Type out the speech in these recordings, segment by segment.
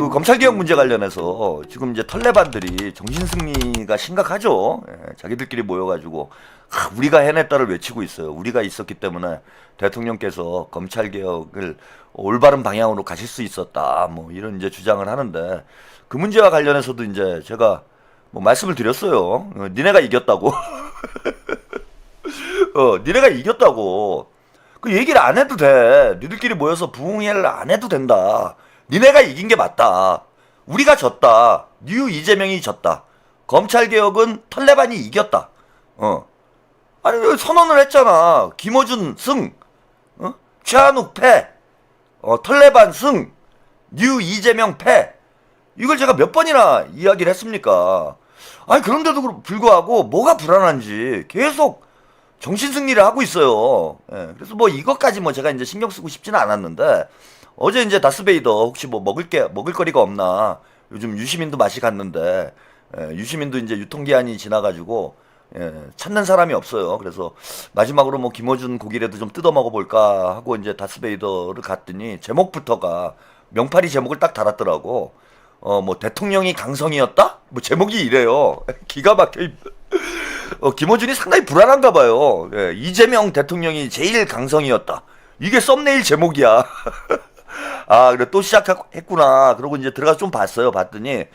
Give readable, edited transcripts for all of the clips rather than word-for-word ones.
그 검찰개혁 문제 관련해서 지금 이제 털레반들이 정신승리가 심각하죠. 예, 자기들끼리 모여가지고 우리가 해냈다를 외치고 있어요. 우리가 있었기 때문에 대통령께서 검찰개혁을 올바른 방향으로 가실 수 있었다. 뭐 이런 이제 주장을 하는데 그 문제와 관련해서도 이제 제가 뭐 말씀을 드렸어요. 니네가 이겼다고. 니네가 이겼다고. 그 얘기를 안 해도 돼. 니들끼리 모여서 부흥회를 안 해도 된다. 니네가 이긴 게 맞다. 우리가 졌다. 뉴 이재명이 졌다. 검찰개혁은 털레반이 이겼다. 아니 선언을 했잖아. 김어준 승, 최한욱 패, 털레반 승, 뉴 이재명 패. 이걸 제가 몇 번이나 이야기를 했습니까? 아니 그런데도 불구하고 뭐가 불안한지 계속 정신승리를 하고 있어요. 예, 그래서 뭐 이것까지 뭐 제가 이제 신경 쓰고 싶지는 않았는데 어제 이제 다스베이더 혹시 뭐 먹을 거리가 없나, 요즘 유시민도 맛이 갔는데 유시민도 이제 유통기한이 지나가지고 찾는 사람이 없어요. 그래서 마지막으로 뭐 김어준 고기라도 좀 뜯어 먹어볼까 하고 이제 다스베이더를 갔더니 제목부터가 명파리 제목을 딱 달았더라고. 뭐 대통령이 강성이었다? 뭐 제목이 이래요. 기가 막혀. 김어준이 상당히 불안한가 봐요. 예, 이재명 대통령이 제일 강성이었다. 이게 썸네일 제목이야. 아, 그래 또 시작했구나. 그러고 이제 들어가서 좀 봤어요. 봤더니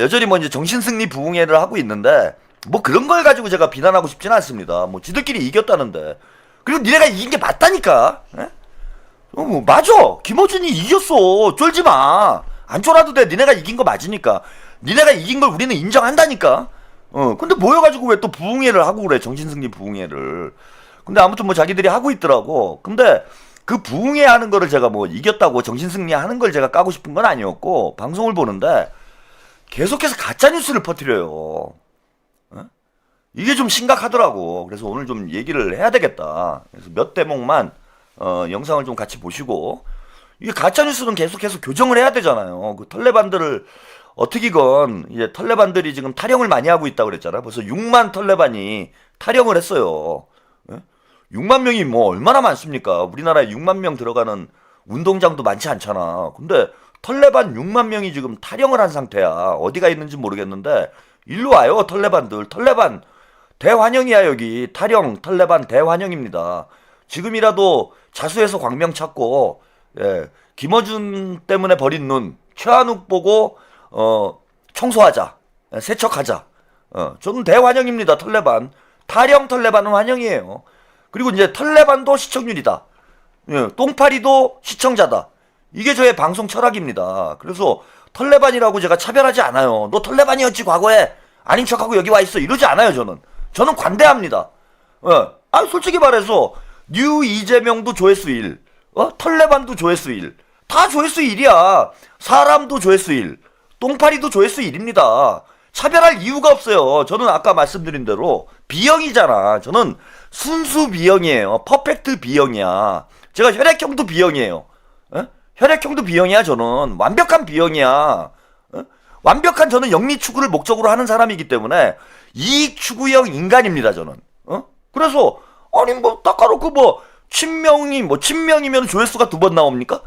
여전히 뭐 이제 정신승리 부흥회를 하고 있는데 뭐 그런 걸 가지고 제가 비난하고 싶지는 않습니다. 뭐 지들끼리 이겼다는데. 그리고 니네가 이긴 게 맞다니까. 예? 뭐 맞아. 김어준이 이겼어. 쫄지 마. 안 쫄아도 돼. 니네가 이긴 거 맞으니까. 니네가 이긴 걸 우리는 인정한다니까. 근데 모여가지고 왜 또 부흥회를 하고 그래. 정신승리 부흥회를. 근데 아무튼 뭐 자기들이 하고 있더라고. 근데 그 부흥회 하는 거를 제가 뭐 이겼다고 정신승리 하는 걸 제가 까고 싶은 건 아니었고, 방송을 보는데 계속해서 가짜뉴스를 퍼뜨려요. 이게 좀 심각하더라고. 그래서 오늘 좀 얘기를 해야 되겠다. 그래서 몇 대목만 영상을 좀 같이 보시고, 이게 가짜뉴스는 계속해서 교정을 해야 되잖아요. 그 털레반들을 어떻게건, 이제 털레반들이 지금 탈영을 많이 하고 있다고 그랬잖아요. 벌써 6만 털레반이 탈영을 했어요. 6만 명이 뭐 얼마나 많습니까? 우리나라에 6만 명 들어가는 운동장도 많지 않잖아. 근데 털레반 6만 명이 지금 탈영을 한 상태야. 어디가 있는지 모르겠는데 일로 와요. 털레반들. 털레반 대환영이야. 여기 탈영 털레반 대환영입니다. 지금이라도 자수해서 광명 찾고, 김어준 때문에 버린 눈 최한욱 보고 청소하자. 세척하자. 저는 대환영입니다. 털레반. 탈영 털레반은 환영이에요. 그리고 이제 털레반도 시청률이다. 똥파리도 시청자다. 이게 저의 방송 철학입니다. 그래서 털레반이라고 제가 차별하지 않아요. 너 털레반이었지 과거에, 아닌 척하고 여기 와 있어, 이러지 않아요. 저는 관대합니다. 솔직히 말해서 뉴 이재명도 조회수 1, 털레반도 조회수 1, 다 조회수 1이야. 사람도 조회수 1, 똥파리도 조회수 1입니다. 차별할 이유가 없어요. 저는 아까 말씀드린 대로 B형이잖아. 저는 순수 B형이에요. 퍼펙트 B형이야. 제가 혈액형도 B형이에요. 혈액형도 B형이야. 저는 완벽한 B형이야. 완벽한, 저는 영리 추구를 목적으로 하는 사람이기 때문에 이익 추구형 인간입니다. 저는. 그래서 아니 뭐 닦아놓고 뭐 친명이면 조회수가 2번 나옵니까?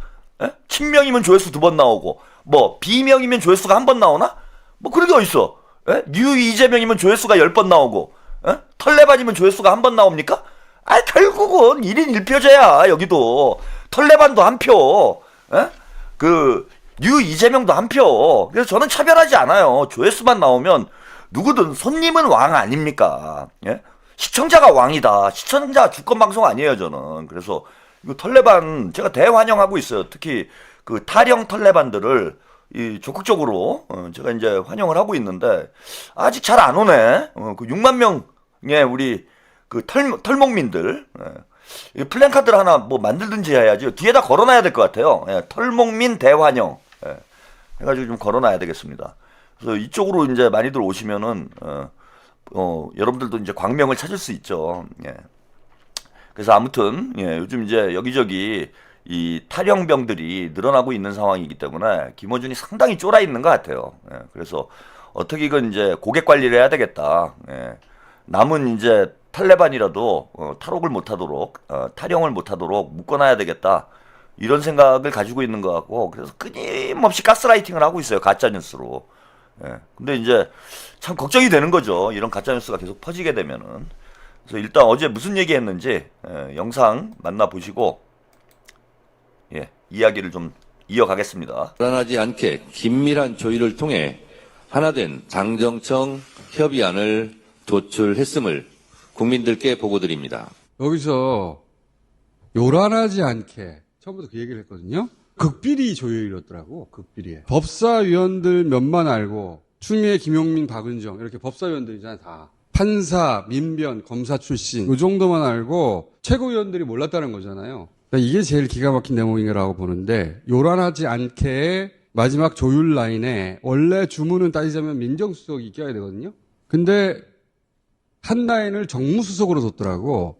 친명이면 조회수 2번 나오고, 뭐 비명이면 조회수가 1번 나오나? 뭐 그런 게 어딨어? 뉴 이재명이면 조회수가 10번 나오고, 털레반이면 조회수가 1번 나옵니까? 결국은 1인 1표제야. 여기도 털레반도 1표, 뉴 이재명도 1표. 그래서 저는 차별하지 않아요. 조회수만 나오면 누구든, 손님은 왕 아닙니까? 시청자가 왕이다. 시청자 주권 방송 아니에요. 저는. 그래서 이거 털레반 제가 대환영하고 있어요. 특히 그 탈영 털레반들을 적극적으로 제가 이제 환영을 하고 있는데 아직 잘 안 오네. 그 6만 명의 우리 그 털목민들, 플랜카드를 하나 뭐 만들든지 해야지. 뒤에다 걸어놔야 될 것 같아요. 털목민 대환영 해가지고 좀 걸어놔야 되겠습니다. 그래서 이쪽으로 이제 많이들 오시면은 여러분들도 이제 광명을 찾을 수 있죠. 그래서 아무튼 요즘 이제 여기저기 이 탈영병들이 늘어나고 있는 상황이기 때문에 김어준이 상당히 쫄아 있는 것 같아요. 그래서 어떻게든 이제 고객 관리를 해야 되겠다. 남은 이제 탈레반이라도 탈옥을 못하도록, 탈영을 못하도록 묶어놔야 되겠다. 이런 생각을 가지고 있는 것 같고, 그래서 끊임없이 가스라이팅을 하고 있어요. 가짜뉴스로. 예. 근데 이제 참 걱정이 되는 거죠. 이런 가짜뉴스가 계속 퍼지게 되면은. 그래서 일단 어제 무슨 얘기 했는지, 영상 만나보시고, 예, 이야기를 좀 이어가겠습니다. 불안하지 않게 긴밀한 조율을 통해 하나된 당정청 협의안을 도출했음을 국민들께 보고드립니다. 여기서 요란하지 않게 처음부터 그 얘기를 했거든요. 극비리 조율이었더라고. 극비리. 법사위원들 몇만 알고 추미애, 김용민, 박은정 이렇게 법사위원들이잖아 다. 판사, 민변, 검사 출신 이 정도만 알고 최고위원들이 몰랐다는 거잖아요. 그러니까 이게 제일 기가 막힌 대목이라고 보는데, 요란하지 않게 마지막 조율 라인에 원래 주문은 따지자면 민정수석이 껴야 되거든요. 근데 한 라인을 정무수석으로 뒀더라고.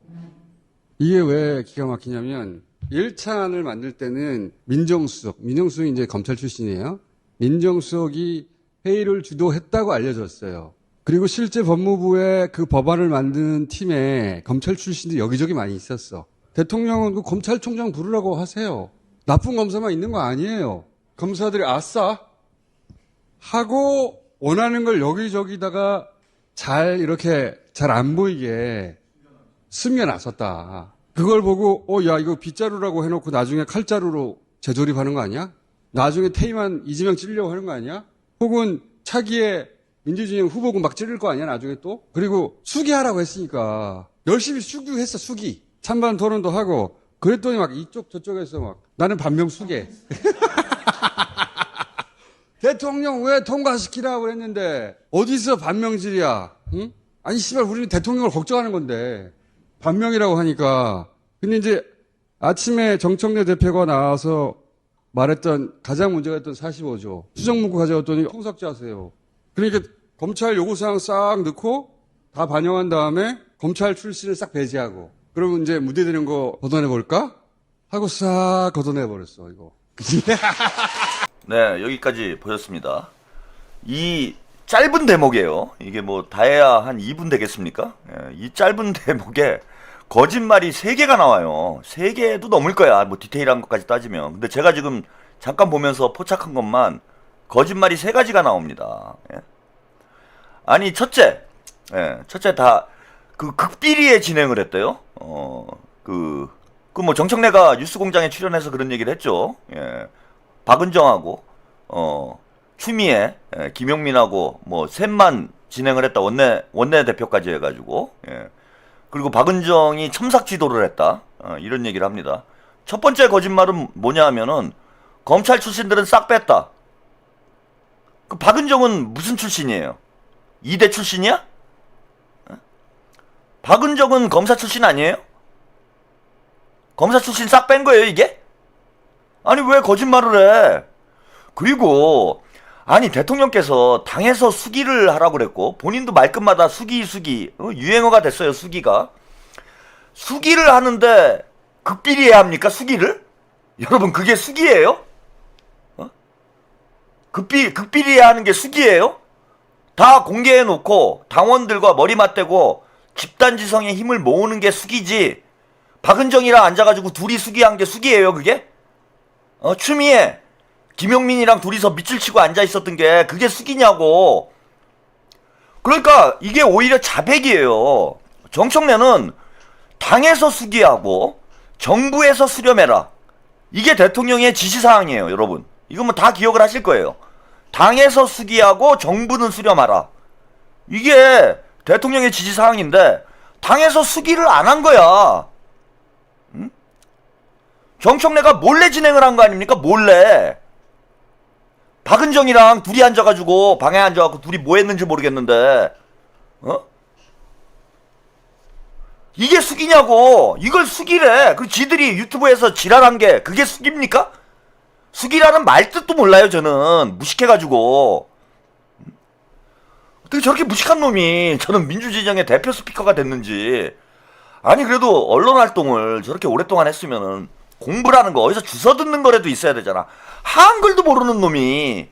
이게 왜 기가 막히냐면 1차안을 만들 때는 민정수석이 이제 검찰 출신이에요. 민정수석이 회의를 주도했다고 알려졌어요. 그리고 실제 법무부에 그 법안을 만드는 팀에 검찰 출신들이 여기저기 많이 있었어. 대통령은 그 검찰총장 부르라고 하세요. 나쁜 검사만 있는 거 아니에요. 검사들이 아싸 하고 원하는 걸 여기저기다가 잘 이렇게 잘 안 보이게 숨겨놨었다. 그걸 보고 야 이거 빗자루라고 해놓고 나중에 칼자루로 재조립하는 거 아니야? 나중에 퇴임한 이재명 찌르려고 하는 거 아니야? 혹은 차기에 민주진영 후보군 막 찌를 거 아니야 나중에 또? 그리고 수기하라고 했으니까 열심히 수기했어. 수기 찬반 토론도 하고 그랬더니 막 이쪽 저쪽에서 막 나는 반명 수계 대통령 왜 통과시키라고 그랬는데 어디서 반명질이야? 응? 아니 씨발 우리는 대통령을 걱정하는 건데 반명이라고 하니까. 근데 이제 아침에 정청래 대표가 나와서 말했던 가장 문제가 됐던 45조 수정문구 가져왔더니 통삭제 하세요. 그러니까 검찰 요구사항 싹 넣고 다 반영한 다음에 검찰 출신을 싹 배제하고 그러면 이제 문제되는 거 걷어내볼까? 하고 싹 걷어내버렸어 이거. 네, 여기까지 보셨습니다. 이 짧은 대목이에요. 이게 뭐 다해야 한 2분 되겠습니까? 예, 이 짧은 대목에 거짓말이 3개가 나와요. 3개도 넘을 거야. 뭐 디테일한 것까지 따지면. 근데 제가 지금 잠깐 보면서 포착한 것만 거짓말이 3가지가 나옵니다. 예. 아니 첫째 다 그 극비리에 진행을 했대요. 뭐 정청래가 뉴스공장에 출연해서 그런 얘기를 했죠. 예. 박은정하고 추미애, 김용민하고 뭐 셋만 진행을 했다. 원내 대표까지 해가지고. 예. 그리고 박은정이 첨삭 지도를 했다. 이런 얘기를 합니다. 첫 번째 거짓말은 뭐냐 하면은 검찰 출신들은 싹 뺐다. 그 박은정은 무슨 출신이에요? 이대 출신이야? 박은정은 검사 출신 아니에요? 검사 출신 싹 뺀 거예요, 이게? 아니, 왜 거짓말을 해? 그리고, 아니, 대통령께서 당에서 수기를 하라고 그랬고, 본인도 말끝마다 수기, 유행어가 됐어요, 수기가. 수기를 하는데, 극비리해야 합니까, 수기를? 여러분, 그게 수기예요? 극비리해야 하는 게 수기예요? 다 공개해놓고, 당원들과 머리 맞대고, 집단지성의 힘을 모으는 게 수기지. 박은정이랑 앉아가지고 둘이 수기한 게 수기예요, 그게? 추미애, 김용민이랑 둘이서 밑줄 치고 앉아있었던 게 그게 수기냐고. 그러니까 이게 오히려 자백이에요. 정청래는 당에서 수기하고 정부에서 수렴해라. 이게 대통령의 지시사항이에요, 여러분. 이거 뭐 다 기억을 하실 거예요. 당에서 수기하고 정부는 수렴하라. 이게 대통령의 지시사항인데 당에서 수기를 안 한 거야. 응? 정청래가 몰래 진행을 한 거 아닙니까? 몰래. 박은정이랑 둘이 앉아가지고 방에 앉아가지고 둘이 뭐 했는지 모르겠는데 이게 수기냐고. 이걸 수기래. 그 지들이 유튜브에서 지랄한 게 그게 수기입니까? 수기라는 말뜻도 몰라요. 저는 무식해가지고. 어떻게 저렇게 무식한 놈이 저는 민주진영의 대표 스피커가 됐는지. 아니 그래도 언론 활동을 저렇게 오랫동안 했으면은 공부라는 거 어디서 주워 듣는 거라도 있어야 되잖아. 한글도 모르는 놈이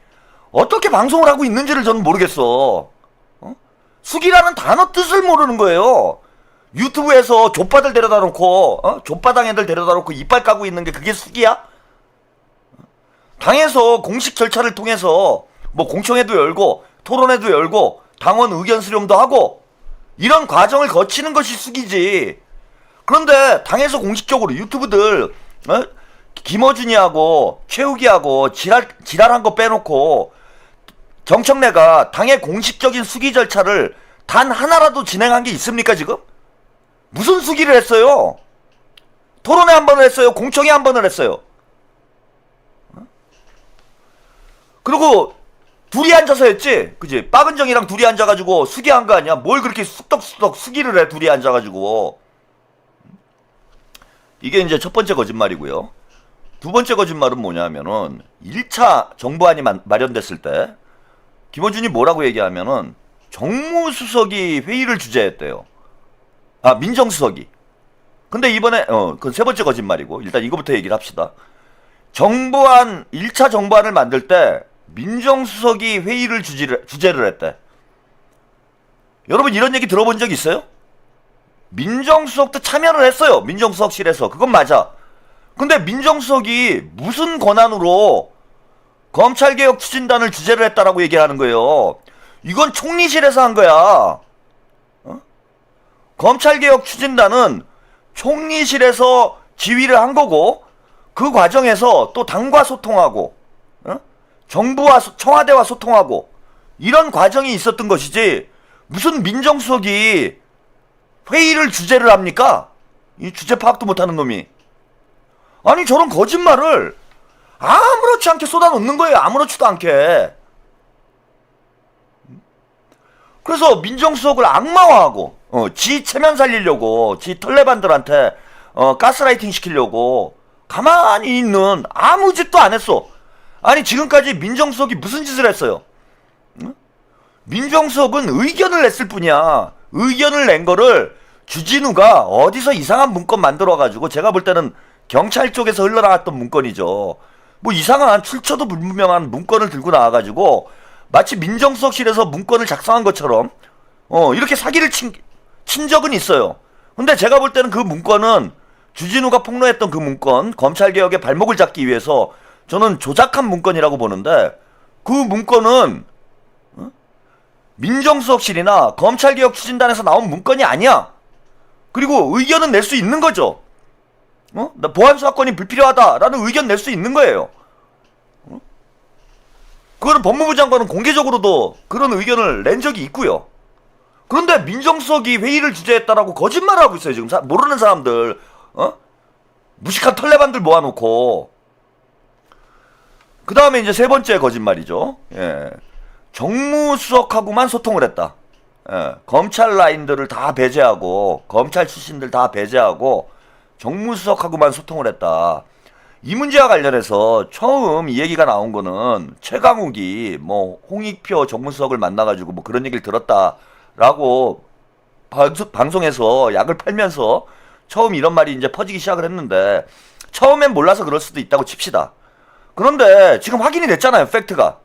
어떻게 방송을 하고 있는지를 저는 모르겠어. 수기라는 단어 뜻을 모르는 거예요. 유튜브에서 족바들 데려다 놓고 족바당 애들 데려다 놓고 이빨 까고 있는 게 그게 수기야? 당에서 공식 절차를 통해서 뭐 공청회도 열고 토론회도 열고 당원 의견 수렴도 하고 이런 과정을 거치는 것이 숙이지. 그런데 당에서 공식적으로 유튜브들 김어준이하고 최욱이하고 지랄한 거 빼놓고 정청래가 당의 공식적인 수기 절차를 단 하나라도 진행한 게 있습니까 지금? 무슨 수기를 했어요? 토론회 한 번을 했어요? 공청회 한 번을 했어요? 그리고 둘이 앉아서 했지? 그지? 박은정이랑 둘이 앉아가지고 수기한 거 아니야? 뭘 그렇게 쑥덕쑥덕 수기를 해 둘이 앉아가지고. 이게 이제 첫 번째 거짓말이고요. 두 번째 거짓말은 뭐냐면은 1차 정부안이 마련됐을 때 김어준이 뭐라고 얘기하면은 정무수석이 회의를 주재했대요. 아, 민정수석이. 근데 이번에 그건 세 번째 거짓말이고 일단 이거부터 얘기를 합시다. 정부안 1차 정부안을 만들 때 민정수석이 회의를 주재를 했대. 여러분 이런 얘기 들어본 적 있어요? 민정수석도 참여를 했어요. 민정수석실에서. 그건 맞아. 근데 민정수석이 무슨 권한으로 검찰개혁 추진단을 주재를 했다라고 얘기하는 거예요. 이건 총리실에서 한 거야. 검찰개혁 추진단은 총리실에서 지휘를 한 거고 그 과정에서 또 당과 소통하고 정부와 청와대와 소통하고 이런 과정이 있었던 것이지 무슨 민정수석이 회의를 주재를 합니까? 이 주제 파악도 못하는 놈이. 아니 저런 거짓말을 아무렇지 않게 쏟아놓는 거예요. 아무렇지도 않게. 그래서 민정수석을 악마화하고 지 체면 살리려고 지 털레반들한테 가스라이팅 시키려고 가만히 있는 아무 짓도 안 했어. 아니 지금까지 민정수석이 무슨 짓을 했어요? 민정수석은 의견을 냈을 뿐이야. 의견을 낸 거를 주진우가 어디서 이상한 문건 만들어가지고 제가 볼 때는 경찰 쪽에서 흘러나왔던 문건이죠. 뭐 이상한 출처도 불분명한 문건을 들고 나와가지고 마치 민정수석실에서 문건을 작성한 것처럼 이렇게 사기를 친 적은 있어요. 근데 제가 볼 때는 그 문건은 주진우가 폭로했던 그 문건 검찰개혁의 발목을 잡기 위해서 저는 조작한 문건이라고 보는데 그 문건은 민정수석실이나 검찰개혁 추진단에서 나온 문건이 아니야. 그리고 의견은 낼 수 있는 거죠. 나 보안수사권이 불필요하다라는 의견 낼 수 있는 거예요. 그거는 법무부 장관은 공개적으로도 그런 의견을 낸 적이 있고요. 그런데 민정수석이 회의를 주재했다라고 거짓말을 하고 있어요. 지금 모르는 사람들 무식한 털레반들 모아놓고. 그 다음에 이제 세 번째 거짓말이죠. 예. 정무수석하고만 소통을 했다. 예. 검찰 라인들을 다 배제하고 검찰 출신들 다 배제하고 정무수석하고만 소통을 했다. 이 문제와 관련해서 처음 이 얘기가 나온 거는 최강욱이 뭐 홍익표 정무수석을 만나가지고 뭐 그런 얘기를 들었다라고 방송에서 약을 팔면서 처음 이런 말이 이제 퍼지기 시작을 했는데 처음엔 몰라서 그럴 수도 있다고 칩시다. 그런데 지금 확인이 됐잖아요. 팩트가.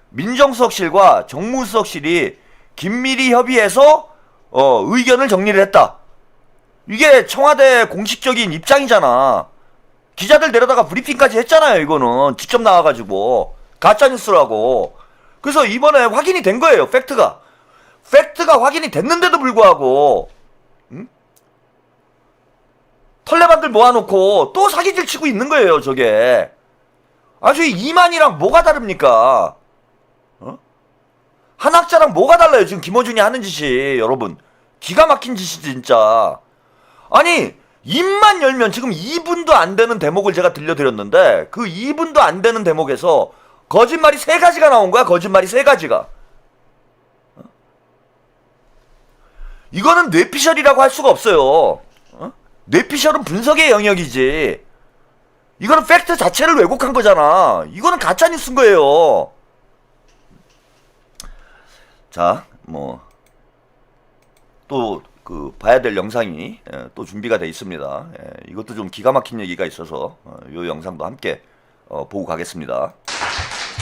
민정수석실과 정무수석실이 긴밀히 협의해서 의견을 정리를 했다. 이게 청와대 공식적인 입장이잖아. 기자들 데려다가 브리핑까지 했잖아요. 이거는 직접 나와가지고 가짜뉴스라고. 그래서 이번에 확인이 된 거예요. 팩트가 확인이 됐는데도 불구하고 털레반들 모아놓고 또 사기질 치고 있는 거예요. 저게 아주 이만희랑 뭐가 다릅니까? 한학자랑 뭐가 달라요? 지금 김어준이 하는 짓이. 여러분 기가 막힌 짓이 진짜. 아니 입만 열면 지금 2분도 안 되는 대목을 제가 들려드렸는데 그 2분도 안 되는 대목에서 거짓말이 3가지가 나온 거야. 거짓말이 3가지가. 이거는 뇌피셜이라고 할 수가 없어요. 뇌피셜은 분석의 영역이지. 이거는 팩트 자체를 왜곡한 거잖아. 이거는 가짜뉴스인 거예요. 자, 뭐 또 봐야 될 영상이 또 준비가 돼 있습니다. 이것도 좀 기가 막힌 얘기가 있어서 이 영상도 함께 보고 가겠습니다.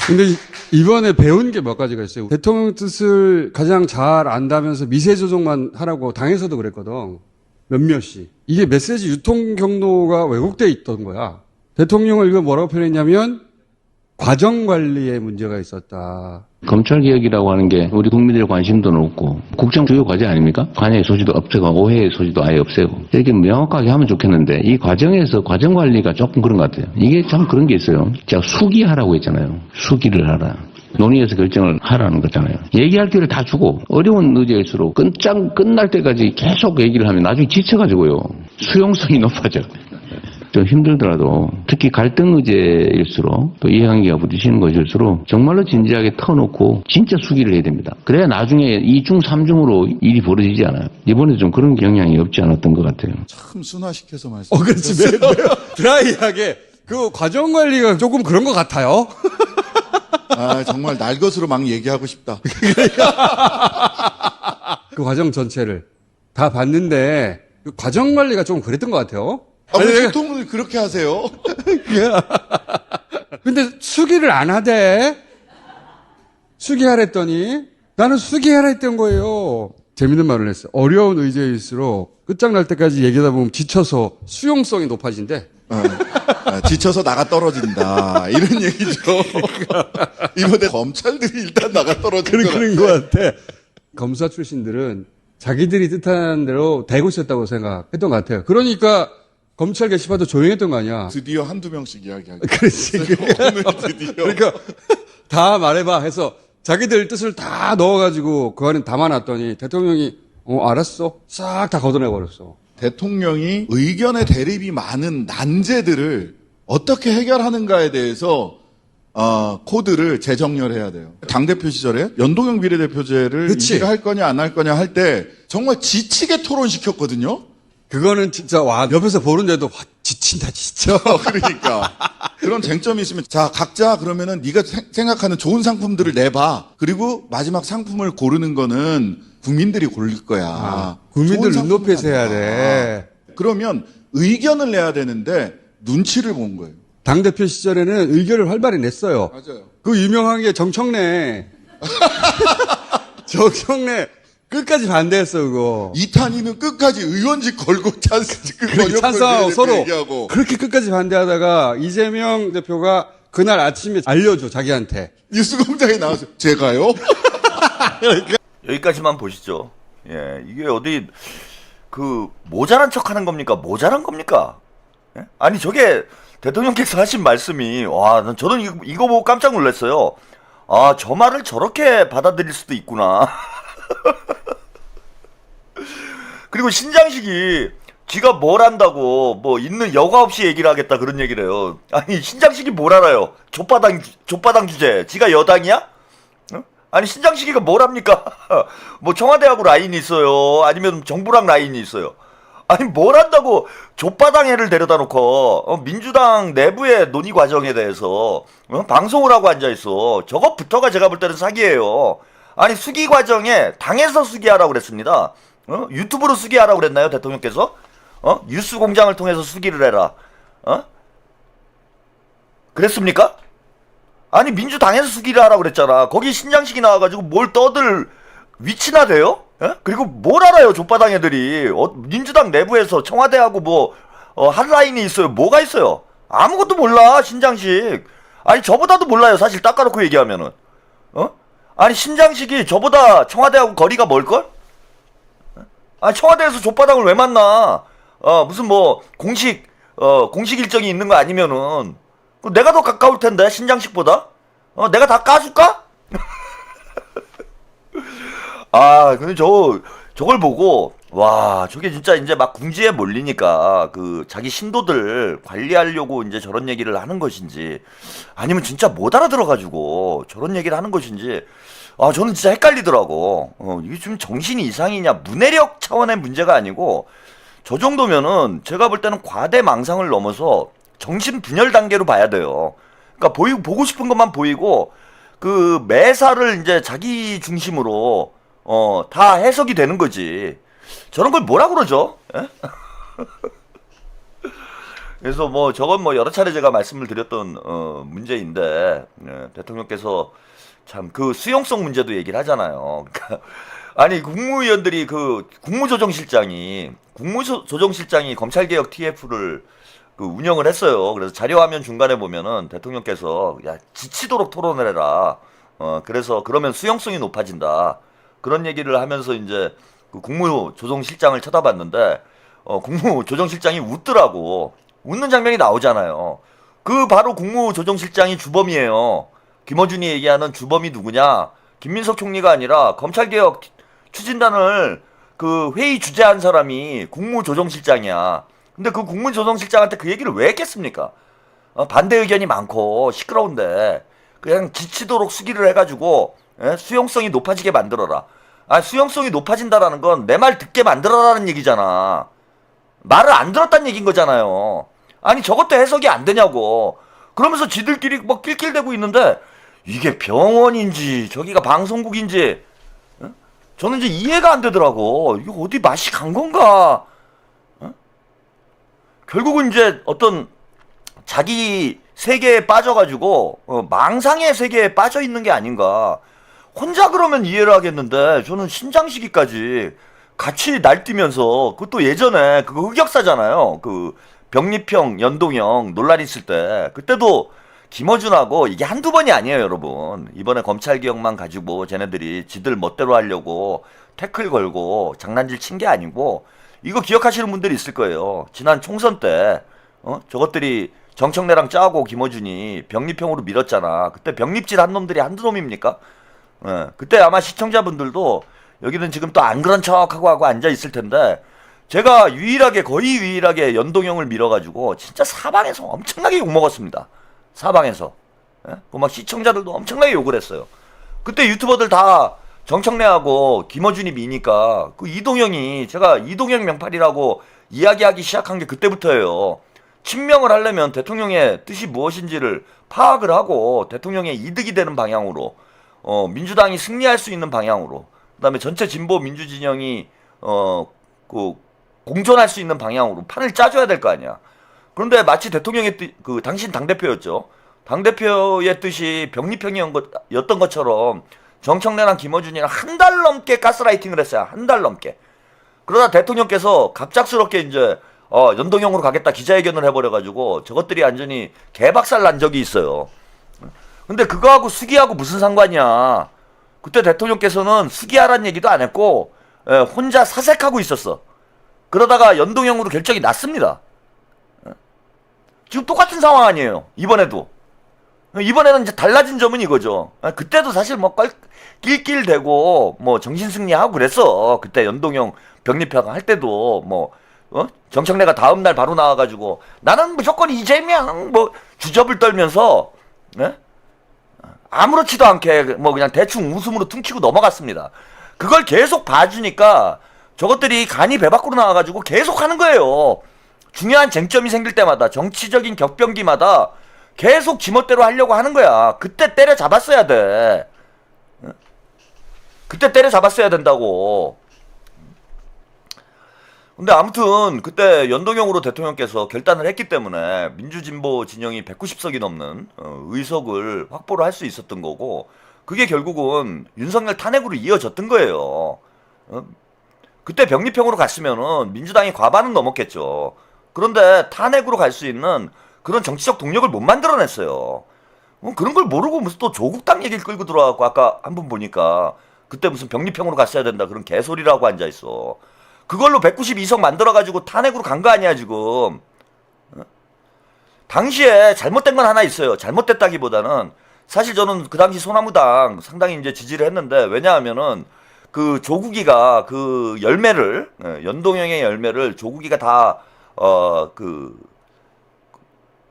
근데 이번에 배운 게 몇 가지가 있어요. 대통령 뜻을 가장 잘 안다면서 미세 조정만 하라고 당에서도 그랬거든. 몇몇이. 이게 메시지 유통 경로가 왜곡돼 있던 거야. 대통령을 이거 뭐라고 표현했냐면 과정 관리에 문제가 있었다. 검찰개혁이라고 하는 게 우리 국민들의 관심도 높고 국정 주요 과제 아닙니까? 관여의 소지도 없애고 오해의 소지도 아예 없애고 이렇게 명확하게 하면 좋겠는데 이 과정에서 과정 관리가 조금 그런 것 같아요. 이게 참 그런 게 있어요. 제가 수기하라고 했잖아요. 수기를 하라. 논의해서 결정을 하라는 거잖아요. 얘기할 기회를 다 주고 어려운 의제일수록 끝날 때까지 계속 얘기를 하면 나중에 지쳐가지고요. 수용성이 높아져. 좀 힘들더라도 특히 갈등 의제일수록 또 이해관계가 부딪히는 것일수록 정말로 진지하게 터놓고 진짜 수기를 해야 됩니다. 그래야 나중에 2중, 3중으로 일이 벌어지지 않아요. 이번에 좀 그런 경향이 없지 않았던 것 같아요. 참 순화시켜서 말씀. 그렇지. 드라이하게. 그 과정 관리가 조금 그런 것 같아요. 아, 정말 날 것으로 막 얘기하고 싶다. 그 과정 전체를 다 봤는데 그 과정 관리가 좀 그랬던 것 같아요. 아, 왜 소통을 그렇게 하세요? 근데 수기를 안 하대. 수기하랬더니 나는 수기하라 했던 거예요. 재밌는 말을 했어. 어려운 의제일수록 끝장날 때까지 얘기하다 보면 지쳐서 수용성이 높아진대. 지쳐서 나가 떨어진다. 이런 얘기죠. 이번에 검찰들이 일단 나가 떨어진 그런 것 같아. 검사 출신들은 자기들이 뜻하는 대로 되고 있었다고 생각했던 것 같아요. 그러니까 검찰 게시판도 조용했던 거 아니야. 드디어 한두 명씩 이야기하게. 그렇지. 오늘 드디어. 그러니까 다 말해봐 해서 자기들 뜻을 다 넣어가지고 그 안에 담아놨더니 대통령이 알았어. 싹 다 걷어내버렸어. 대통령이 의견의 대립이 많은 난제들을 어떻게 해결하는가에 대해서 코드를 재정렬해야 돼요. 당대표 시절에 연동형 비례대표제를 그치. 우리가 할 거냐 안 할 거냐 할 때 정말 지치게 토론시켰거든요. 그거는 진짜 옆에서 보는데도 지친다 지쳐. 그러니까 그런 쟁점이 있으면 자 각자 그러면은 네가 생각하는 좋은 상품들을 내봐. 그리고 마지막 상품을 고르는 거는 국민들이 고를 거야. 국민들 좋은 눈높이에서 상품을 해야 내봐. 돼. 그러면 의견을 내야 되는데 눈치를 본 거예요. 당대표 시절에는 의견을 활발히 냈어요. 맞아요. 그 유명한 게 정청래. 정청래 끝까지 반대했어 그거. 이탄희는 끝까지 의원직 걸고 찬성하고 서로 얘기하고. 그렇게 끝까지 반대하다가 이재명 대표가 그날 아침에 알려줘 자기한테. 뉴스공장에 나와서 제가요? 여기까지만 보시죠. 예, 이게 어디 그 모자란 척하는 겁니까? 모자란 겁니까? 예? 아니 저게 대통령께서 하신 말씀이 와, 저는 이거 보고 깜짝 놀랐어요. 아, 저 말을 저렇게 받아들일 수도 있구나. 그리고 신장식이 지가 뭘 안다고 뭐 있는 여과 없이 얘기를 하겠다 그런 얘기를 해요. 아니 신장식이 뭘 알아요? 족바당 주제. 지가 여당이야? 어? 아니 신장식이가 뭘 합니까? 뭐 청와대하고 라인이 있어요. 아니면 정부랑 라인이 있어요. 아니 뭘 한다고 족바당회를 데려다 놓고 민주당 내부의 논의 과정에 대해서 방송을 하고 앉아있어. 저것부터가 제가 볼 때는 사기예요. 아니 수기 과정에 당에서 수기하라고 그랬습니다. 유튜브로 수기하라고 그랬나요 대통령께서? 뉴스 공장을 통해서 수기를 해라. 그랬습니까? 아니 민주당에서 수기를 하라고 그랬잖아. 거기 신장식이 나와가지고 뭘 떠들 위치나 돼요? 그리고 뭘 알아요 족바당 애들이. 민주당 내부에서 청와대하고 뭐 핫라인이 있어요. 뭐가 있어요? 아무것도 몰라 신장식. 아니 저보다도 몰라요 사실 닦아놓고 얘기하면은. 아니 신장식이 저보다 청와대하고 거리가 멀걸? 아니 청와대에서 족바당을 왜 만나? 무슨 뭐 공식 일정이 있는 거 아니면은 내가 더 가까울 텐데 신장식보다. 내가 다 까줄까? 아, 근데 저걸 보고 와, 저게 진짜 이제 막 궁지에 몰리니까 그 자기 신도들 관리하려고 이제 저런 얘기를 하는 것인지 아니면 진짜 못 알아들어가지고 저런 얘기를 하는 것인지 저는 진짜 헷갈리더라고. 이게 좀 정신이 이상이냐 문해력 차원의 문제가 아니고 저 정도면은 제가 볼 때는 과대망상을 넘어서 정신분열 단계로 봐야 돼요. 그러니까 보고 싶은 것만 보이고 그 매사를 이제 자기 중심으로 다 해석이 되는 거지. 저런 걸 뭐라 그러죠? 예? 그래서 뭐 저건 뭐 여러 차례 제가 말씀을 드렸던 문제인데 대통령께서 참 그 수용성 문제도 얘기를 하잖아요. 그러니까 아니 국무위원들이 그 국무조정실장이 검찰개혁 TF를 그 운영을 했어요. 그래서 자료화면 중간에 보면은 대통령께서 야 지치도록 토론을 해라. 그래서 그러면 수용성이 높아진다. 그런 얘기를 하면서 이제 그 국무조정실장을 쳐다봤는데 국무조정실장이 웃더라고. 웃는 장면이 나오잖아요. 그 바로 국무조정실장이 주범이에요. 김어준이 얘기하는 주범이 누구냐? 김민석 총리가 아니라 검찰개혁 추진단을 그 회의 주재한 사람이 국무조정실장이야. 근데 그 국무조정실장한테 그 얘기를 왜 했겠습니까? 반대 의견이 많고 시끄러운데 그냥 지치도록 수기를 해가지고 수용성이 높아지게 만들어라. 수용성이 높아진다라는 건 내 말 듣게 만들어라는 얘기잖아. 말을 안 들었다는 얘기인 거잖아요. 아니 저것도 해석이 안 되냐고. 그러면서 지들끼리 뭐 낄낄대고 있는데 이게 병원인지 저기가 방송국인지 저는 이제 이해가 안 되더라고. 이거 어디 맛이 간 건가? 결국은 이제 어떤 자기 세계에 빠져가지고 망상의 세계에 빠져 있는 게 아닌가. 혼자 그러면 이해를 하겠는데 저는 신장시기까지 같이 날뛰면서 그것도 예전에 그거 흑역사잖아요. 그 병리평 연동형 논란 있을 때 그때도 김어준하고 이게 한두 번이 아니에요, 여러분. 이번에 검찰개혁만 가지고 쟤네들이 지들 멋대로 하려고 태클 걸고 장난질 친 게 아니고 이거 기억하시는 분들이 있을 거예요. 지난 총선 때 저것들이 정청래랑 짜고 김어준이 병립형으로 밀었잖아. 그때 병립질 한 놈들이 한두 놈입니까? 그때 아마 시청자분들도 여기는 지금 또 안 그런 척하고 하고 앉아 있을 텐데 제가 거의 유일하게 연동형을 밀어가지고 진짜 사방에서 엄청나게 욕먹었습니다. 사방에서. 막 시청자들도 엄청나게 욕을 했어요. 그때 유튜버들 다 정청래하고 김어준이 미니까 그 이동형이 제가 이동형 명팔이라고 이야기하기 시작한 게 그때부터예요. 친명을 하려면 대통령의 뜻이 무엇인지를 파악을 하고 대통령의 이득이 되는 방향으로 민주당이 승리할 수 있는 방향으로 그다음에 전체 진보 민주진영이 그 공존할 수 있는 방향으로 판을 짜줘야 될 거 아니야. 그런데 마치 대통령의 뜻, 그 당신 당대표였죠. 당대표의 뜻이 병리평이었던 것처럼 정청래랑 김어준이랑 한 달 넘게 가스라이팅을 했어요. 한 달 넘게. 그러다 대통령께서 갑작스럽게 이제 연동형으로 가겠다 기자회견을 해버려가지고 저것들이 완전히 개박살 난 적이 있어요. 근데 그거하고 수기하고 무슨 상관이야. 그때 대통령께서는 수기하라는 얘기도 안 했고 혼자 사색하고 있었어. 그러다가 연동형으로 결정이 났습니다. 지금 똑같은 상황 아니에요. 이번에도. 이번에는 이제 달라진 점은 이거죠. 그때도 사실 뭐 낄낄대고 뭐 정신승리하고 그랬어. 그때 연동형 병립형 할 때도 뭐 정청래가 다음날 바로 나와가지고 나는 무조건 이재명 뭐 주접을 떨면서 아무렇지도 않게 뭐 그냥 대충 웃음으로 퉁치고 넘어갔습니다. 그걸 계속 봐주니까 저것들이 간이 배 밖으로 나와가지고 계속 하는 거예요. 중요한 쟁점이 생길 때마다 정치적인 격변기마다 계속 지멋대로 하려고 하는 거야. 그때 때려잡았어야 돼. 그때 때려잡았어야 된다고. 근데 아무튼 그때 연동형으로 대통령께서 결단을 했기 때문에 민주진보 진영이 190석이 넘는 의석을 확보를 할 수 있었던 거고 그게 결국은 윤석열 탄핵으로 이어졌던 거예요. 그때 병립형으로 갔으면은 민주당이 과반은 넘었겠죠. 그런데 탄핵으로 갈 수 있는 그런 정치적 동력을 못 만들어냈어요. 그런 걸 모르고 무슨 또 조국당 얘기를 끌고 들어와갖고 아까 한 분 보니까 그때 무슨 병립형으로 갔어야 된다 그런 개소리라고 앉아있어. 그걸로 192석 만들어가지고 탄핵으로 간 거 아니야 지금. 당시에 잘못된 건 하나 있어요. 잘못됐다기보다는 사실 저는 그 당시 소나무당 상당히 이제 지지를 했는데 왜냐하면은 그 조국이가 그 열매를 연동형의 열매를 조국이가 다 그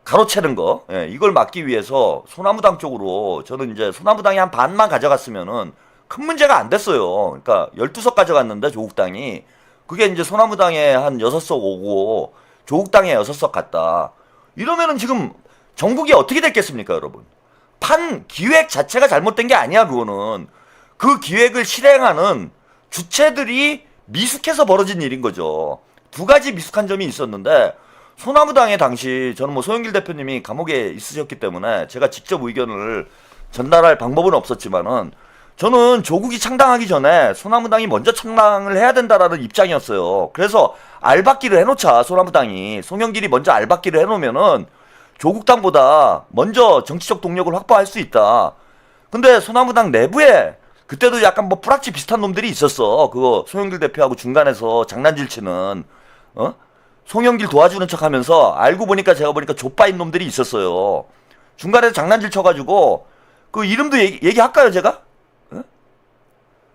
가로채는 거 이걸 막기 위해서 소나무당 쪽으로 저는 이제 소나무당이 한 반만 가져갔으면은 큰 문제가 안 됐어요. 그러니까 12석 가져갔는데 조국당이 그게 이제 소나무당에 한 6석 오고 조국당에 6석 갔다. 이러면은 지금 정국이 어떻게 됐겠습니까, 여러분? 판 기획 자체가 잘못된 게 아니야, 그거는. 그 기획을 실행하는 주체들이 미숙해서 벌어진 일인 거죠. 두 가지 미숙한 점이 있었는데 소나무당의 당시 저는 뭐 소영길 대표님이 감옥에 있으셨기 때문에 제가 직접 의견을 전달할 방법은 없었지만은 저는 조국이 창당하기 전에 소나무당이 먼저 창당을 해야 된다라는 입장이었어요. 그래서 알박기를 해놓자, 소나무당이. 송영길이 먼저 알박기를 해놓으면은 조국당보다 먼저 정치적 동력을 확보할 수 있다. 근데 소나무당 내부에 그때도 약간 뭐 뿌락지 비슷한 놈들이 있었어. 그거 송영길 대표하고 중간에서 장난질 치는, 송영길 도와주는 척 하면서 알고 보니까 제가 보니까 족바인 놈들이 있었어요. 중간에서 장난질 쳐가지고 그 이름도 얘기할까요, 제가?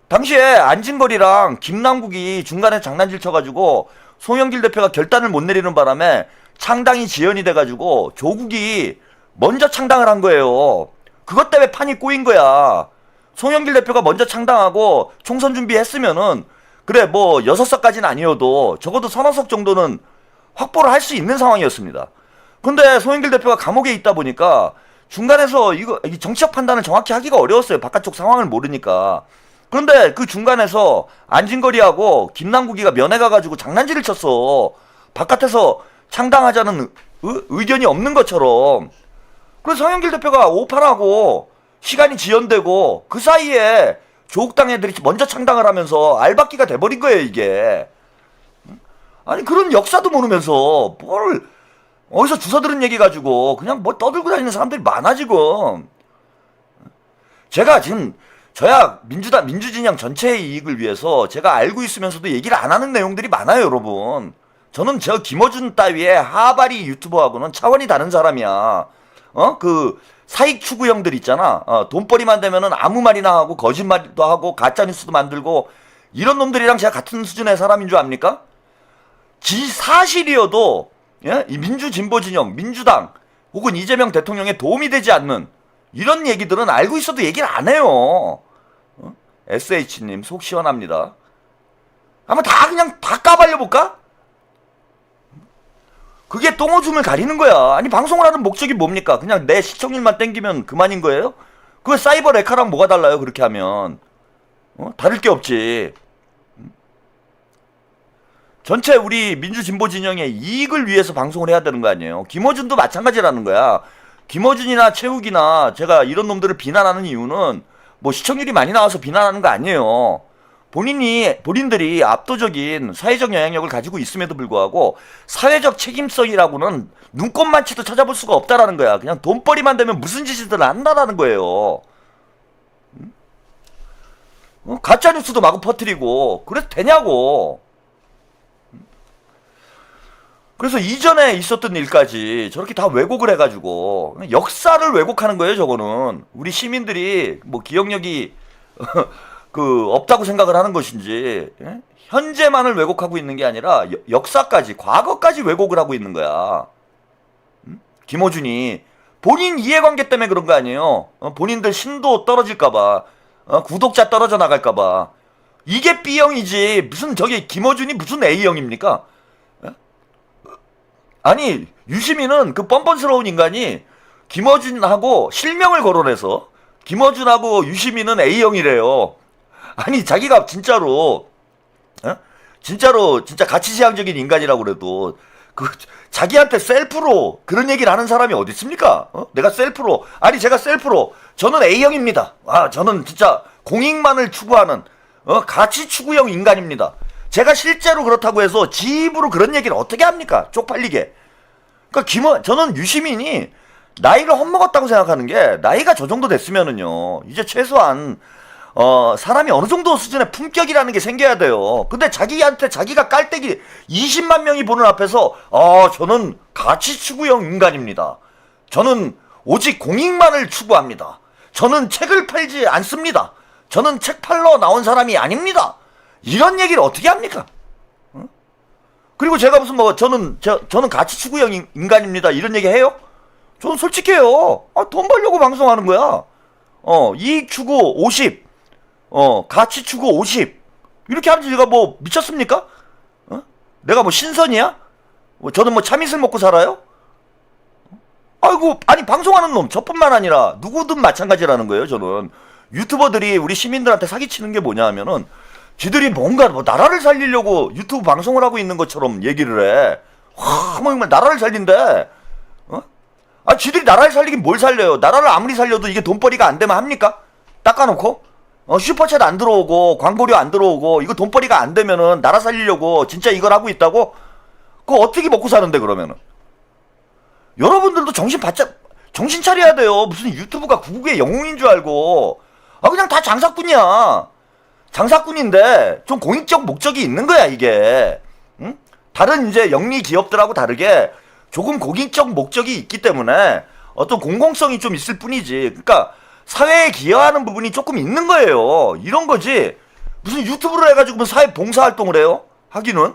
당시에 안진걸이랑 김남국이 중간에 장난질 쳐가지고 송영길 대표가 결단을 못 내리는 바람에 창당이 지연이 돼가지고 조국이 먼저 창당을 한 거예요. 그것 때문에 판이 꼬인 거야. 송영길 대표가 먼저 창당하고 총선 준비했으면은 그래 뭐 6석까지는 아니어도 적어도 서너 석 정도는 확보를 할 수 있는 상황이었습니다. 근데 송영길 대표가 감옥에 있다 보니까 중간에서 이 정치적 판단을 정확히 하기가 어려웠어요. 바깥쪽 상황을 모르니까. 그런데 그 중간에서 안진걸이하고 김남국이가 면회 가가지고 장난질을 쳤어. 바깥에서 창당하자는 의견이 없는 것처럼. 그래서 송영길 대표가 오판하고 시간이 지연되고 그 사이에 조국당 애들이 먼저 창당을 하면서 알박기가 돼버린 거예요, 이게. 아니 그런 역사도 모르면서 뭘 어디서 주워 들은 얘기 가지고 그냥 뭐 떠들고 다니는 사람들이 많아 지금. 제가 지금 저야 민주진영 전체의 이익을 위해서 제가 알고 있으면서도 얘기를 안 하는 내용들이 많아요, 여러분. 저는 저 김어준 따위의 하바리 유튜버하고는 차원이 다른 사람이야. 그 사익 추구형들 있잖아. 돈벌이만 되면은 아무 말이나 하고 거짓말도 하고 가짜뉴스도 만들고 이런 놈들이랑 제가 같은 수준의 사람인 줄 압니까? 사실이어도 이 민주진보진영, 민주당 혹은 이재명 대통령에 도움이 되지 않는 이런 얘기들은 알고 있어도 얘기를 안 해요. SH님 속 시원합니다. 한번 그냥 다 까발려볼까? 그게 똥오줌을 가리는 거야. 아니 방송을 하는 목적이 뭡니까? 그냥 내 시청률만 땡기면 그만인 거예요? 그거 사이버 레카랑 뭐가 달라요? 그렇게 하면 다를 게 없지. 전체 우리 민주진보진영의 이익을 위해서 방송을 해야 되는 거 아니에요? 김어준도 마찬가지라는 거야. 김어준이나 최욱이나 제가 이런 놈들을 비난하는 이유는 뭐 시청률이 많이 나와서 비난하는 거 아니에요. 본인들이 압도적인 사회적 영향력을 가지고 있음에도 불구하고 사회적 책임성이라고는 눈꼽만치도 찾아볼 수가 없다라는 거야. 그냥 돈벌이만 되면 무슨 짓이든 한다라는 거예요. 가짜뉴스도 마구 퍼뜨리고 그래도 되냐고. 그래서 이전에 있었던 일까지 저렇게 다 왜곡을 해가지고 역사를 왜곡하는 거예요. 저거는 우리 시민들이 뭐 기억력이 없다고 생각을 하는 것인지 현재만을 왜곡하고 있는 게 아니라 역사까지 과거까지 왜곡을 하고 있는 거야. 김어준이 본인 이해관계 때문에 그런 거 아니에요. 본인들 신도 떨어질까봐 구독자 떨어져 나갈까봐 이게 B형이지 무슨 저기 김어준이 무슨 A형입니까? 아니 유시민은 그 뻔뻔스러운 인간이 김어준하고 실명을 거론해서 김어준하고 유시민은 A형이래요. 아니 자기가 진짜로 진짜 가치지향적인 인간이라고 그래도 자기한테 셀프로 그런 얘기를 하는 사람이 어디 있습니까? 내가 셀프로 제가 셀프로 저는 A형입니다. 저는 진짜 공익만을 추구하는 가치 추구형 인간입니다. 제가 실제로 그렇다고 해서 지 입으로 그런 얘기를 어떻게 합니까? 쪽팔리게. 그러니까 저는 유시민이 나이를 헛먹었다고 생각하는 게 나이가 저 정도 됐으면은요 이제 최소한 사람이 어느 정도 수준의 품격이라는 게 생겨야 돼요. 근데 자기한테 자기가 깔때기 20만 명이 보는 앞에서 저는 가치 추구형 인간입니다. 저는 오직 공익만을 추구합니다. 저는 책을 팔지 않습니다. 저는 책 팔러 나온 사람이 아닙니다. 이런 얘기를 어떻게 합니까? 그리고 제가 무슨 저는 가치 추구형 인간입니다. 이런 얘기 해요? 저는 솔직해요. 돈 벌려고 방송하는 거야. 이익 추구 50, 가치 추구 50. 이렇게 하면 제가 뭐 미쳤습니까? 내가 뭐 신선이야? 저는 뭐 참이슬 먹고 살아요? 아니 방송하는 놈 저뿐만 아니라 누구든 마찬가지라는 거예요. 저는 유튜버들이 우리 시민들한테 사기치는 게 뭐냐 하면은 지들이 뭔가 나라를 살리려고 유튜브 방송을 하고 있는 것처럼 얘기를 해. 뭐 나라를 살린대. 지들이 나라를 살리긴 뭘 살려요? 나라를 아무리 살려도 이게 돈벌이가 안 되면 합니까? 닦아놓고? 슈퍼챗 안 들어오고 광고료 안 들어오고 이거 돈벌이가 안 되면은 나라 살리려고 진짜 이걸 하고 있다고? 그거 어떻게 먹고 사는데 그러면은? 여러분들도 정신 차려야 돼요. 무슨 유튜브가 구국의 영웅인 줄 알고. 그냥 다 장사꾼이야. 장사꾼인데 좀 공익적 목적이 있는 거야 이게. 응? 다른 이제 영리 기업들하고 다르게 조금 공익적 목적이 있기 때문에 어떤 공공성이 좀 있을 뿐이지. 그러니까 사회에 기여하는 부분이 조금 있는 거예요. 이런 거지. 무슨 유튜브를 해가지고 무슨 사회 봉사활동을 해요? 하기는.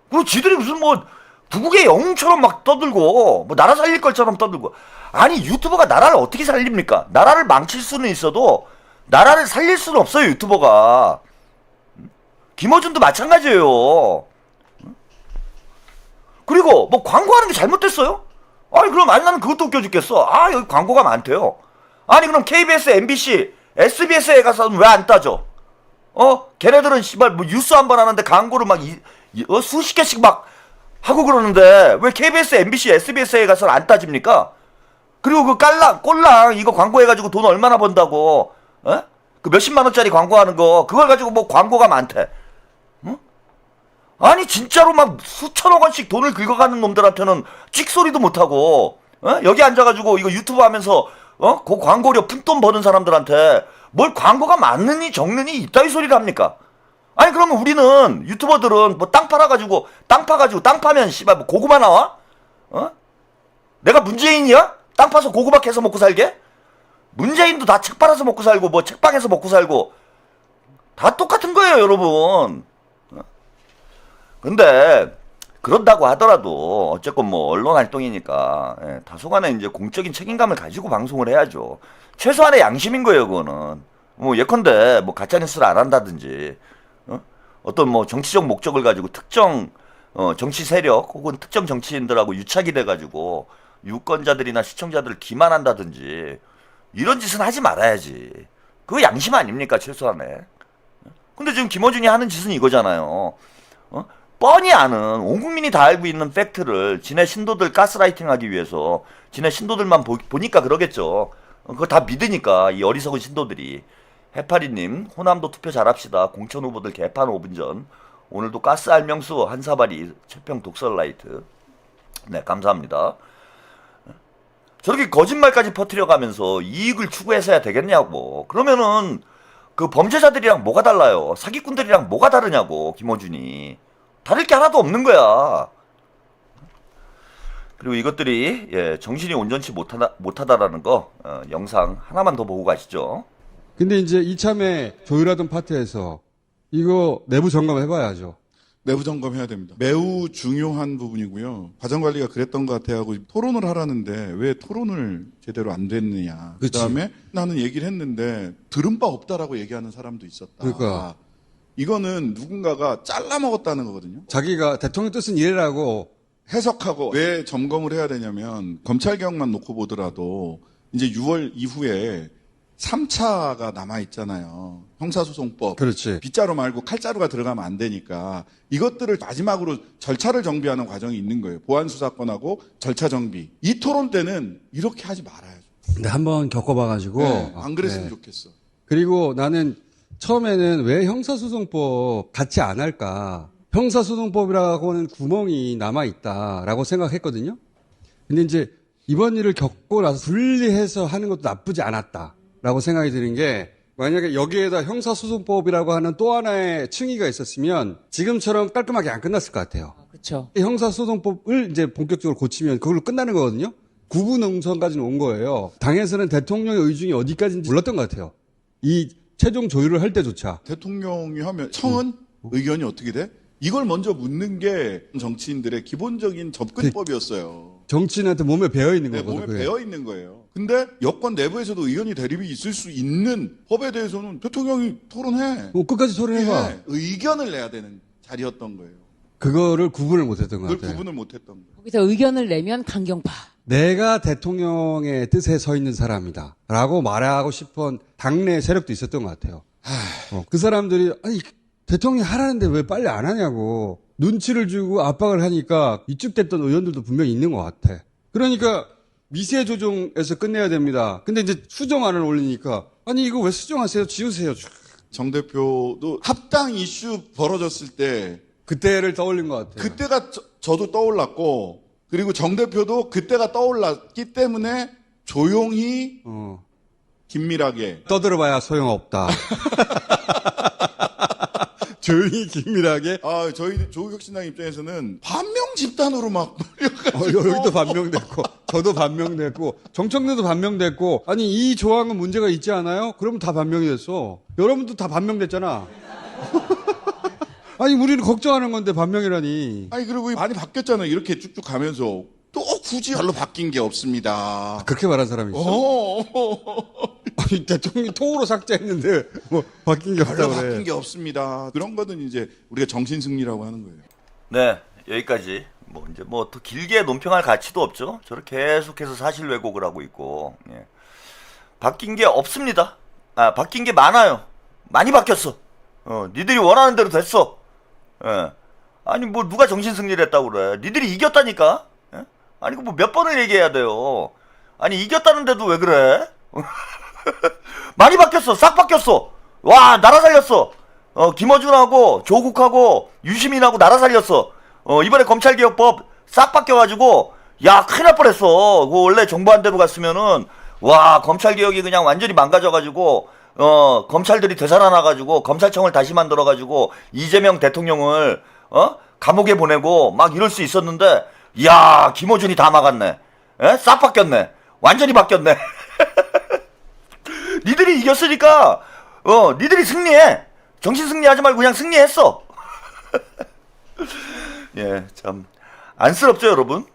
그리고 지들이 무슨 뭐 구국의 영웅처럼 막 떠들고 뭐 나라 살릴 것처럼 떠들고. 아니 유튜버가 나라를 어떻게 살립니까? 나라를 망칠 수는 있어도 나라를 살릴 수는 없어요 유튜버가. 김어준도 마찬가지예요. 그리고 뭐 광고하는 게 잘못됐어요? 아니 그럼 나는 그것도 웃겨 죽겠어. 여기 광고가 많대요. 아니 그럼 KBS, MBC, SBS에 가서는 왜 안 따져? 걔네들은 씨발 뭐 뉴스 한 번 하는데 광고를 막 수십 개씩 막 하고 그러는데 왜 KBS, MBC, SBS에 가서는 안 따집니까? 그리고 그 꼴랑 이거 광고해가지고 돈 얼마나 번다고? 그 몇십만 원짜리 광고하는 거 그걸 가지고 뭐 광고가 많대. 아니 진짜로 막 수천억 원씩 돈을 긁어가는 놈들한테는 찍소리도 못하고 여기 앉아가지고 이거 유튜브 하면서 그 광고료 푼돈 버는 사람들한테 뭘 광고가 많느니 적느니 이따위 소리를 합니까? 아니 그러면 우리는 유튜버들은 뭐 땅 팔아가지고 땅 파면 씨발 뭐 고구마 나와? 내가 문재인이야? 땅 파서 고구마 캐서 먹고 살게? 문재인도 다 책 팔아서 먹고 살고 뭐 책방에서 먹고 살고 다 똑같은 거예요 여러분. 근데 그런다고 하더라도 어쨌건 뭐 언론 활동이니까 다소간의 이제 공적인 책임감을 가지고 방송을 해야죠. 최소한의 양심인 거예요 그거는. 뭐 예컨대 뭐 가짜뉴스를 안 한다든지 어떤 뭐 정치적 목적을 가지고 특정 정치 세력 혹은 특정 정치인들하고 유착이 돼가지고 유권자들이나 시청자들을 기만한다든지 이런 짓은 하지 말아야지. 그거 양심 아닙니까 최소한의. 근데 지금 김어준이 하는 짓은 이거잖아요. 뻔히 아는 온 국민이 다 알고 있는 팩트를 지네 신도들 가스라이팅하기 위해서 지네 신도들만 보니까 그러겠죠. 그거 다 믿으니까 이 어리석은 신도들이. 해파리님 호남도 투표 잘합시다. 공천 후보들 개판 5분 전. 오늘도 가스 알명수 한사발이 채평 독설라이트. 네 감사합니다. 저렇게 거짓말까지 퍼뜨려가면서 이익을 추구해서야 되겠냐고. 그러면은 그 범죄자들이랑 뭐가 달라요? 사기꾼들이랑 뭐가 다르냐고 김어준이. 다를 게 하나도 없는 거야. 그리고 이것들이 정신이 온전치 못하다라는 거 영상 하나만 더 보고 가시죠. 근데 이제 이참에 조율하던 파트에서 이거 내부 점검 해봐야죠. 내부 점검해야 됩니다. 매우 중요한 부분이고요. 과정관리가 그랬던 것 같아 하고 토론을 하라는데 왜 토론을 제대로 안 됐느냐. 그치. 그다음에 나는 얘기를 했는데 들은 바 없다라고 얘기하는 사람도 있었다. 그러니까. 이거는 누군가가 잘라 먹었다는 거거든요. 자기가 대통령 뜻은 이래라고 해석하고 왜 점검을 해야 되냐면 검찰개혁만 놓고 보더라도 이제 6월 이후에 3차가 남아 있잖아요. 형사소송법. 그렇지. 빗자루 말고 칼자루가 들어가면 안 되니까 이것들을 마지막으로 절차를 정비하는 과정이 있는 거예요. 보안수사권하고 절차 정비. 이 토론 때는 이렇게 하지 말아야죠. 근데 한번 겪어봐가지고 안 그랬으면 좋겠어. 그리고 나는 처음에는 왜 형사소송법 같이 안 할까? 형사소송법이라고 하는 구멍이 남아있다라고 생각했거든요. 근데 이제 이번 일을 겪고 나서 분리해서 하는 것도 나쁘지 않았다라고 생각이 드는 게 만약에 여기에다 형사소송법이라고 하는 또 하나의 층위가 있었으면 지금처럼 깔끔하게 안 끝났을 것 같아요. 그렇죠. 형사소송법을 이제 본격적으로 고치면 그걸로 끝나는 거거든요. 구분응선까지는 온 거예요. 당에서는 대통령의 의중이 어디까지인지 몰랐던 것 같아요. 이 최종 조율을 할 때조차. 대통령이 하면 청은 의견이 어떻게 돼? 이걸 먼저 묻는 게 정치인들의 기본적인 접근법이었어요. 정치인한테 몸에 배어 있는 네, 거거든요. 몸에 그게. 배어 있는 거예요. 근데 여권 내부에서도 의견이 대립이 있을 수 있는 법에 대해서는 대통령이 토론해. 끝까지 토론해봐. 예, 의견을 내야 되는 자리였던 거예요. 그거를 구분을 못했던 것 그걸 같아요. 구분을 못했던 거예요. 거기서 의견을 내면 강경파. 내가 대통령의 뜻에 서 있는 사람이다 라고 말하고 싶은 당내 세력도 있었던 것 같아요. 그 사람들이 아니 대통령이 하라는데 왜 빨리 안 하냐고 눈치를 주고 압박을 하니까 위축됐던 의원들도 분명히 있는 것 같아. 그러니까 미세 조정에서 끝내야 됩니다. 근데 이제 수정안을 올리니까 아니 이거 왜 수정하세요? 지우세요. 정 대표도 합당 이슈 벌어졌을 때 그때를 떠올린 것 같아요. 그때가 저도 떠올랐고 그리고 정 대표도 그때가 떠올랐기 때문에 조용히 긴밀하게 떠들어봐야 소용없다. 조용히 긴밀하게. 저희 조국혁신당 입장에서는 반명 집단으로 막 몰려가지고 여기도 반명됐고 저도 반명됐고 정청래도 반명됐고 아니 이 조항은 문제가 있지 않아요? 그러면 다 반명이 됐어. 여러분도 다 반명됐잖아. 아니 우리는 걱정하는 건데 반명이라니. 아니 그리고 많이 바뀌었잖아요. 이렇게 쭉쭉 가면서 또 굳이 별로 바뀐 게 없습니다. 그렇게 말한 사람이 있어? 아니 대통령이 통으로 삭제했는데 뭐 바뀐 게 별로 없다고 바뀐 그래. 게 없습니다. 그런 거는 이제 우리가 정신승리라고 하는 거예요. 네, 여기까지. 뭐 이제 뭐 더 길게 논평할 가치도 없죠. 저렇게 계속해서 사실 왜곡을 하고 있고. 예. 바뀐 게 없습니다. 바뀐 게 많아요. 많이 바뀌었어. 니들이 원하는 대로 됐어. 예. 아니 뭐 누가 정신승리를 했다고 그래. 니들이 이겼다니까. 예? 아니 뭐 몇 번을 얘기해야 돼요. 아니 이겼다는데도 왜 그래? 많이 바뀌었어. 싹 바뀌었어. 와 나라 살렸어. 김어준하고 조국하고 유시민하고 나라 살렸어. 이번에 검찰개혁법 싹 바뀌어가지고 야 큰일 날 뻔했어. 그 원래 정부안대로 갔으면은 와 검찰개혁이 그냥 완전히 망가져가지고 검찰들이 되살아나가지고 검찰청을 다시 만들어가지고 이재명 대통령을 감옥에 보내고 막 이럴 수 있었는데 야 김어준이 다 막았네. 에? 싹 바뀌었네. 완전히 바뀌었네. 니들이 이겼으니까 니들이 승리해. 정신 승리하지 말고 그냥 승리했어. 예, 참 안쓰럽죠, 여러분.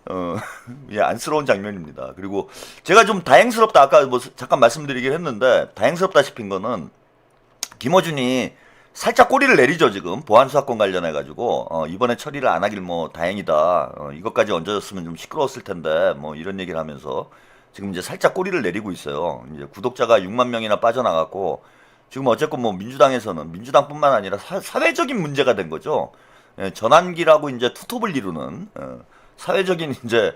예, 안쓰러운 장면입니다. 그리고 제가 좀 다행스럽다 아까 뭐 잠깐 말씀드리긴 했는데 다행스럽다 싶은 거는 김어준이 살짝 꼬리를 내리죠 지금 보안 수사권 관련해 가지고 이번에 처리를 안 하길 뭐 다행이다. 이것까지 얹어졌으면 좀 시끄러웠을 텐데 뭐 이런 얘기를 하면서 지금 이제 살짝 꼬리를 내리고 있어요. 이제 구독자가 6만 명이나 빠져나갔고 지금 어쨌건 뭐 민주당에서는 민주당뿐만 아니라 사회적인 문제가 된 거죠. 예, 전환기라고 이제 투톱을 이루는 사회적인 이제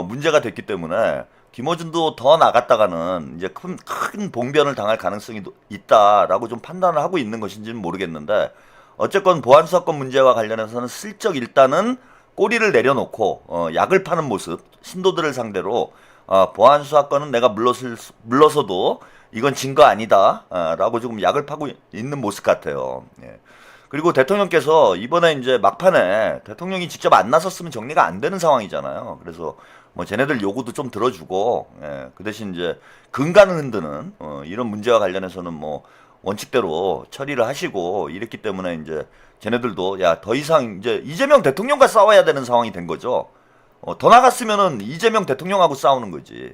문제가 됐기 때문에 김어준도 더 나갔다가는 이제 큰 봉변을 당할 가능성이 있다라고 좀 판단을 하고 있는 것인지는 모르겠는데 어쨌건 보안수사권 문제와 관련해서는 슬쩍 일단은 꼬리를 내려놓고 약을 파는 모습 신도들을 상대로 보안수사권은 내가 물러서도 이건 증거 아니다 라고 조금 약을 파고 있는 모습 같아요. 예. 그리고 대통령께서 이번에 이제 막판에 대통령이 직접 안 나섰으면 정리가 안 되는 상황이잖아요. 그래서 뭐 쟤네들 요구도 좀 들어주고 그 대신 이제 근간을 흔드는 이런 문제와 관련해서는 뭐 원칙대로 처리를 하시고 이랬기 때문에 이제 쟤네들도 야 더 이상 이제 이재명 대통령과 싸워야 되는 상황이 된 거죠. 더 나갔으면은 이재명 대통령하고 싸우는 거지.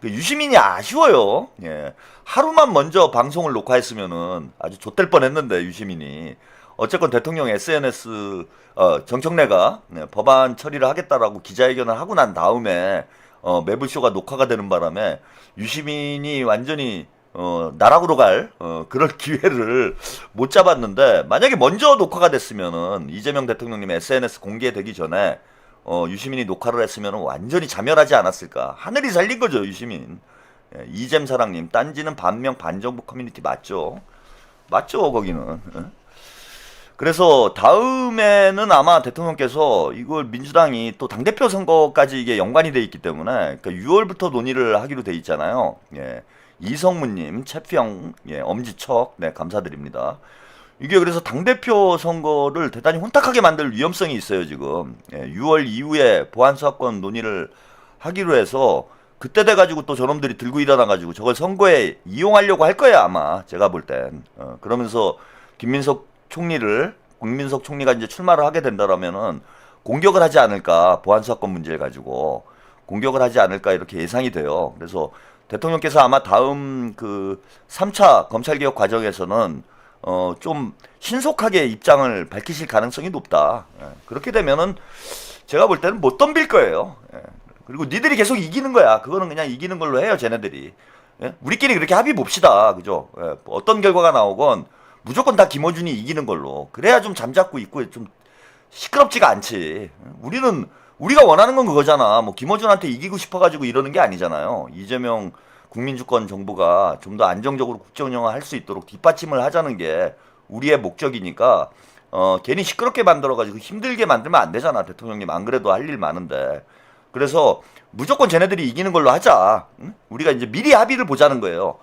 그 유시민이 아쉬워요. 예. 하루만 먼저 방송을 녹화했으면은 아주 좆될 뻔했는데 유시민이 어쨌건 대통령 SNS 정청래가 법안 처리를 하겠다라고 기자회견을 하고 난 다음에 매불쇼가 녹화가 되는 바람에 유시민이 완전히 나락으로 갈 그럴 기회를 못 잡았는데 만약에 먼저 녹화가 됐으면은 이재명 대통령님 SNS 공개되기 전에 유시민이 녹화를 했으면 완전히 자멸하지 않았을까. 하늘이 살린 거죠, 유시민. 예, 이잼사랑님, 딴지는 반명 반정부 커뮤니티 맞죠? 맞죠, 거기는. 예? 그래서 다음에는 아마 대통령께서 이걸 민주당이 또 당대표 선거까지 이게 연관이 돼 있기 때문에 그러니까 6월부터 논의를 하기로 돼 있잖아요. 예. 이성무님, 채평, 예, 엄지척, 네, 감사드립니다. 이게 그래서 당대표 선거를 대단히 혼탁하게 만들 위험성이 있어요, 지금. 예, 6월 이후에 보안수사권 논의를 하기로 해서 그때 돼가지고 또 저놈들이 들고 일어나가지고 저걸 선거에 이용하려고 할 거야, 아마. 제가 볼 땐. 그러면서 김민석 총리가 이제 출마를 하게 된다라면은 공격을 하지 않을까, 보안수사권 문제를 가지고. 공격을 하지 않을까, 이렇게 예상이 돼요. 그래서 대통령께서 아마 다음 그 3차 검찰개혁 과정에서는 좀 신속하게 입장을 밝히실 가능성이 높다. 예. 그렇게 되면은 제가 볼 때는 못 덤빌 거예요. 예. 그리고 니들이 계속 이기는 거야. 그거는 그냥 이기는 걸로 해요, 쟤네들이. 예? 우리끼리 그렇게 합의 봅시다. 그죠? 예. 어떤 결과가 나오건 무조건 다 김어준이 이기는 걸로. 그래야 좀 잠잡고 있고 좀 시끄럽지가 않지. 우리가 원하는 건 그거잖아. 뭐 김어준한테 이기고 싶어가지고 이러는 게 아니잖아요. 이재명 국민주권 정부가 좀 더 안정적으로 국정 운영을 할 수 있도록 뒷받침을 하자는 게 우리의 목적이니까 괜히 시끄럽게 만들어가지고 힘들게 만들면 안 되잖아. 대통령님 안 그래도 할 일 많은데. 그래서 무조건 쟤네들이 이기는 걸로 하자. 응? 우리가 이제 미리 합의를 보자는 거예요.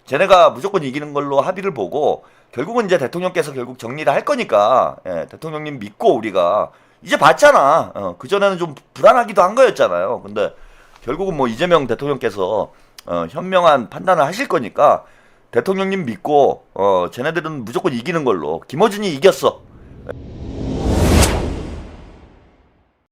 쟤네가 무조건 이기는 걸로 합의를 보고 결국은 이제 대통령께서 결국 정리를 할 거니까 대통령님 믿고 우리가 이제 봤잖아. 그전에는 좀 불안하기도 한 거였잖아요. 근데 결국은 뭐 이재명 대통령께서 현명한 판단을 하실 거니까 대통령님 믿고 쟤네들은 무조건 이기는 걸로. 김어준이 이겼어.